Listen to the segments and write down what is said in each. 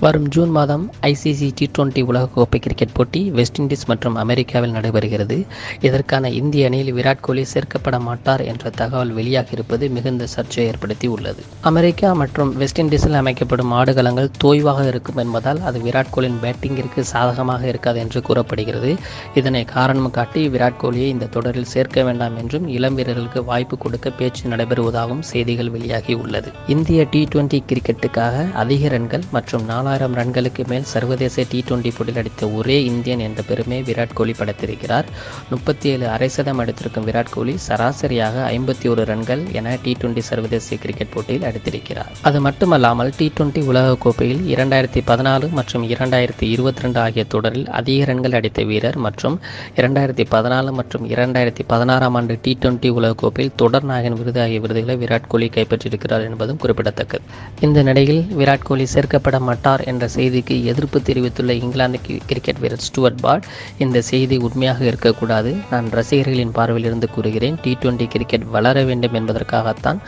வரும் ஜூன் மாதம் ICC T20 உலகக்கோப்பை கிரிக்கெட் போட்டி வெஸ்ட் இண்டீஸ் மற்றும் அமெரிக்காவில் நடைபெறுகிறது. இதற்கான இந்திய அணியில் விராட் கோலி சேர்க்கப்பட மாட்டார் என்ற தகவல் வெளியாகியிருப்பது மிகுந்த சர்ச்சையை ஏற்படுத்தி உள்ளது. அமெரிக்கா மற்றும் வெஸ்ட் இண்டீஸில் அமைக்கப்படும் ஆடுகளங்கள் தோய்வாக இருக்கும் என்பதால் அது விராட் கோலியின் பேட்டிங்கிற்கு சாதகமாக இருக்காது என்று கூறப்படுகிறது. இதனை காரணம் காட்டி விராட் கோலியை இந்த தொடரில் சேர்க்க வேண்டாம் என்றும் இளம் வீரர்களுக்கு வாய்ப்பு கொடுக்க பேச்சு நடைபெறுவதாகவும் செய்திகள் வெளியாகி உள்ளது. இந்திய T20 கிரிக்கெட்டுக்காக அதிக ரன்கள் மற்றும் 4000 ரன்களுக்கு மேல் சர்வதேச T20 போட்டியில் அடித்த ஒரே இந்தியன் என்ற பெருமையை விராட் கோலி படைத்திருக்கிறார். 37 அரை சதம் அடித்திருக்கும் விராட் கோலி சராசரியாக 51 ரன்கள் என T20 சர்வதேச கிரிக்கெட் போட்டியில் அடித்திருக்கிறார். அது மட்டுமல்லாமல் T20 உலகக்கோப்பையில் 2014 மற்றும் 2022 ஆகிய தொடரில் அதிக ரன்கள் அடித்த வீரர் மற்றும் 2014 மற்றும் 2016 ஆண்டு T20 உலகக்கோப்பையில் தொடர் நாயகன் விருது ஆகிய விருதுகளை விராட் கோலி கைப்பற்றியிருக்கிறார் என்பதும் குறிப்பிடத்தக்கது. இந்த நிலையில் விராட் கோலி சேர்க்கப்பட மாட்டார் என்ற செய்திக்கு எதிர்ப்பு தெரிவித்துள்ள இங்கிலாந்து கிரிக்கெட் வீரர் ஸ்டூவர்ட் பிராட், இந்த செய்தி உண்மையாக இருக்கக்கூடாது. நான் ரசிகர்களின் பார்வையில் இருந்து கூறுகிறேன். T20 கிரிக்கெட் வளர வேண்டும் என்பதற்காகத்தான்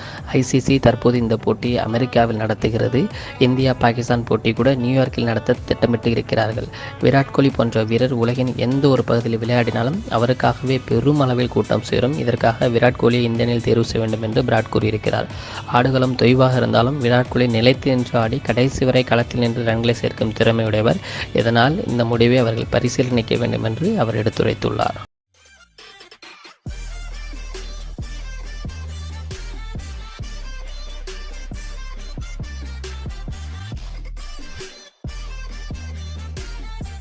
ஐசிசி தற்போது இந்த போட்டியை அமெரிக்காவில் நடத்துகிறது. இந்தியா பாகிஸ்தான் போட்டி கூட நியூயார்க்கில் நடத்த திட்டமிட்டு இருக்கிறார்கள். விராட் கோலி போன்ற வீரர் உலகின் எந்த ஒரு பகுதியில் விளையாடினாலும் அவருக்காகவே பெரும் அளவில் கூட்டம் சேரும். இதற்காக விராட் கோலியை இந்த அணியில் தேர்வு செய்ய வேண்டும் என்று பிராட் கூறியிருக்கிறார். ஆடுகளம் தொய்வாக இருந்தாலும் விராட் கோலி நிலைத்து நின்று ஆடி கடைசி வரை களத்தில் நின்று ரன்களை சேர்க்கும் திறமையுடையவர். இதனால் இந்த முடிவை அவர்கள் பரிசீலனிக்க வேண்டும் என்று அவர் எடுத்துரைத்துள்ளார்.